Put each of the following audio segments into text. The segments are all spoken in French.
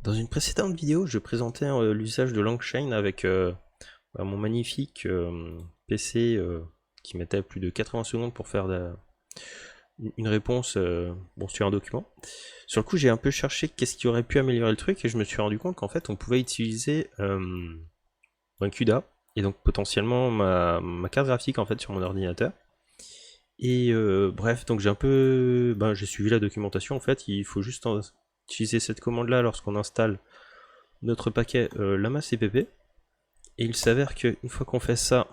Dans une précédente vidéo, je présentais l'usage de LangChain avec mon magnifique PC qui mettait plus de 80 secondes pour faire une réponse sur un document. Sur le coup, j'ai un peu cherché qu'est-ce qui aurait pu améliorer le truc et je me suis rendu compte qu'en fait, on pouvait utiliser un CUDA et donc potentiellement ma carte graphique en fait sur mon ordinateur. Et bref, donc j'ai suivi la documentation. En fait, il faut juste utiliser cette commande là lorsqu'on installe notre paquet lama-cpp. Et il s'avère qu'une fois qu'on fait ça,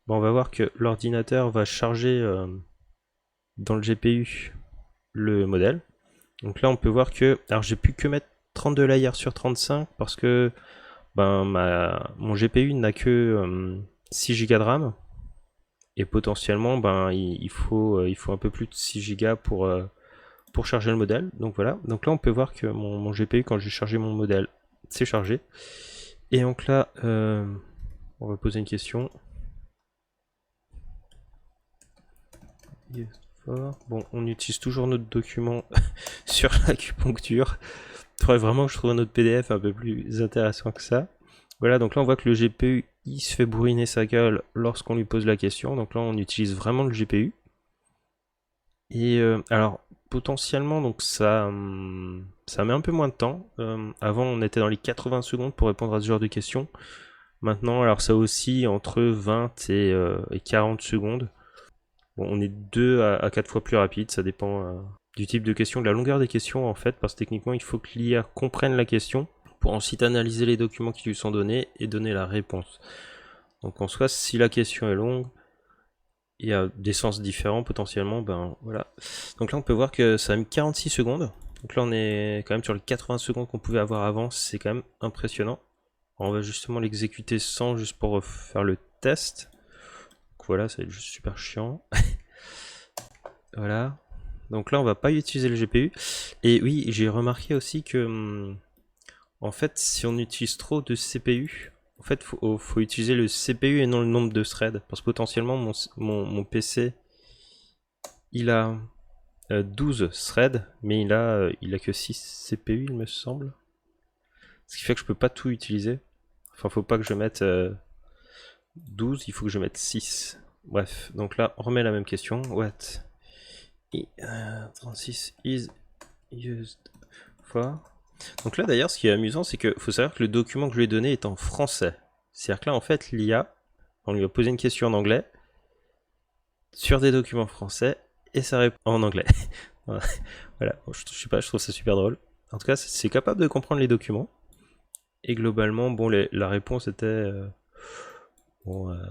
on va voir que l'ordinateur va charger dans le GPU le modèle. Donc là on peut voir que, alors j'ai pu que mettre 32 layers sur 35 parce que mon GPU n'a que 6 Go de RAM et potentiellement il faut un peu plus de 6 Go pour charger le modèle. Donc voilà, donc là on peut voir que mon GPU, quand j'ai chargé mon modèle, c'est chargé. Et donc là on va poser une question. Bon, on utilise toujours notre document sur l'acupuncture. Il faudrait vraiment que je trouve un autre PDF un peu plus intéressant que ça. Voilà, donc là on voit que le GPU il se fait bourriner sa gueule lorsqu'on lui pose la question. Donc là on utilise vraiment le GPU. Et alors potentiellement donc ça met un peu moins de temps. Avant on était dans les 80 secondes pour répondre à ce genre de questions. Maintenant alors ça oscille entre 20 et 40 secondes. Bon, on est 2 à 4 fois plus rapide, ça dépend du type de question, de la longueur des questions en fait, parce que techniquement il faut que l'IA comprenne la question pour ensuite analyser les documents qui lui sont donnés et donner la réponse. Donc en soi, si la question est longue, il y a des sens différents potentiellement, voilà. Donc là on peut voir que ça a mis 46 secondes, donc là on est quand même sur les 80 secondes qu'on pouvait avoir avant, c'est quand même impressionnant. Alors, on va justement l'exécuter sans, juste pour faire le test. Donc voilà, ça va être juste super chiant. Voilà. Donc là, on va pas utiliser le GPU. Et oui, j'ai remarqué aussi que, en fait, si on utilise trop de CPU, en fait, faut utiliser le CPU et non le nombre de threads. Parce que potentiellement, mon PC, il a 12 threads, mais il a que 6 CPU, il me semble. Ce qui fait que je peux pas tout utiliser. Enfin, faut pas que je mette 12, il faut que je mette 6. Bref, donc là, on remet la même question. What? 36 is used for. Donc là d'ailleurs ce qui est amusant c'est que faut savoir que le document que je lui ai donné est en français. C'est-à-dire que là en fait l'IA, on lui a posé une question en anglais sur des documents français et ça répond en anglais. Voilà, je sais pas, je trouve ça super drôle. En tout cas c'est capable de comprendre les documents. Et globalement bon la réponse était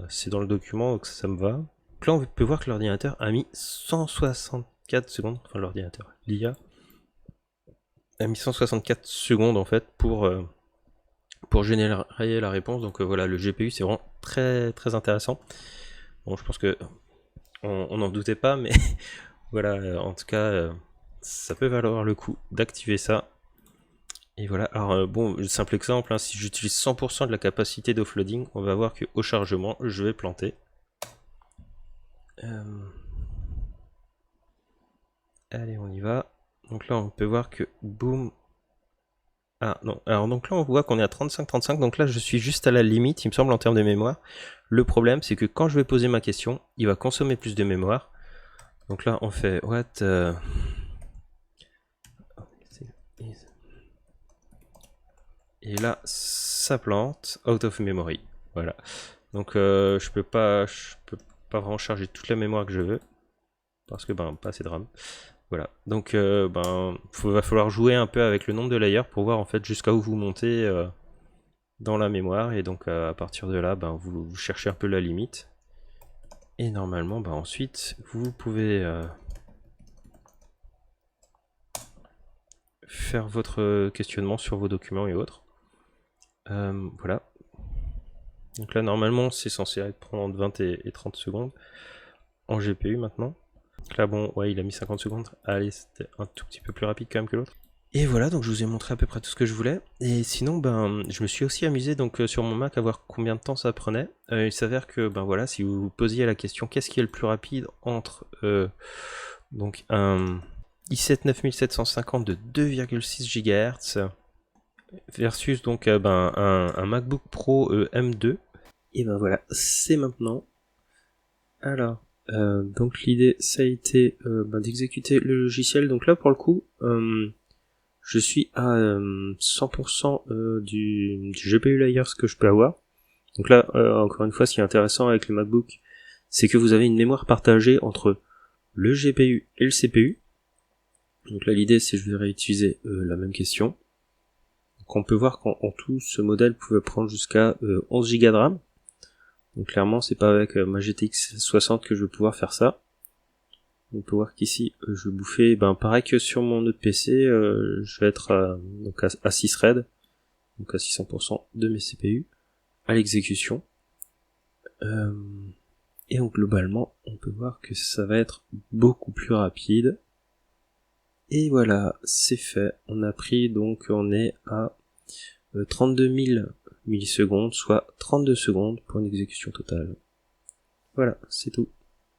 c'est dans le document donc ça me va. Donc là on peut voir que l'ordinateur a mis 164 secondes, enfin l'ordinateur, l'IA a mis 164 secondes en fait pour générer la réponse. Donc voilà, le GPU c'est vraiment très très intéressant. Bon, je pense que on n'en doutait pas, mais voilà, en tout cas, ça peut valoir le coup d'activer ça. Et voilà, alors bon, simple exemple, hein, si j'utilise 100% de la capacité d'offloading, on va voir qu'au chargement, je vais planter. Allez, on y va. Donc là, on peut voir que boum. Ah non, alors donc là on voit qu'on est à 35-35, donc là je suis juste à la limite, il me semble, en termes de mémoire. Le problème c'est que quand je vais poser ma question, il va consommer plus de mémoire. Donc là on fait what et là ça plante out of memory. Voilà. Donc je peux pas vraiment charger toute la mémoire que je veux parce que pas assez de RAM. Voilà. Donc va falloir jouer un peu avec le nombre de layers pour voir en fait jusqu'à où vous montez dans la mémoire, et donc à partir de là vous cherchez un peu la limite et normalement ensuite vous pouvez faire votre questionnement sur vos documents et autres. Voilà, donc là normalement c'est censé être prendre 20 et 30 secondes en GPU maintenant. Donc là bon ouais, il a mis 50 secondes, allez, c'était un tout petit peu plus rapide quand même que l'autre. Et voilà, donc je vous ai montré à peu près tout ce que je voulais. Et sinon, je me suis aussi amusé donc sur mon Mac à voir combien de temps ça prenait. Il s'avère que voilà, si vous vous posiez la question qu'est-ce qui est le plus rapide entre donc un i7 9750 de 2,6 GHz versus donc un MacBook Pro M2. Et ben voilà, c'est maintenant. Alors, donc l'idée ça a été d'exécuter le logiciel. Donc là pour le coup, je suis à 100% du GPU layers que je peux avoir. Donc là, encore une fois, ce qui est intéressant avec le MacBook, c'est que vous avez une mémoire partagée entre le GPU et le CPU. Donc là, l'idée, c'est que je vais réutiliser la même question. Donc on peut voir qu'en tout, ce modèle pouvait prendre jusqu'à 11 Go de RAM. Donc clairement, c'est pas avec ma GTX 60 que je vais pouvoir faire ça. On peut voir qu'ici, je vais bouffer, pareil que sur mon autre PC, je vais être donc à 6 threads, donc à 600% de mes CPU, à l'exécution. Et donc globalement, on peut voir que ça va être beaucoup plus rapide. Et voilà, c'est fait. On est à 32 000 millisecondes, soit 32 secondes pour une exécution totale. Voilà, c'est tout.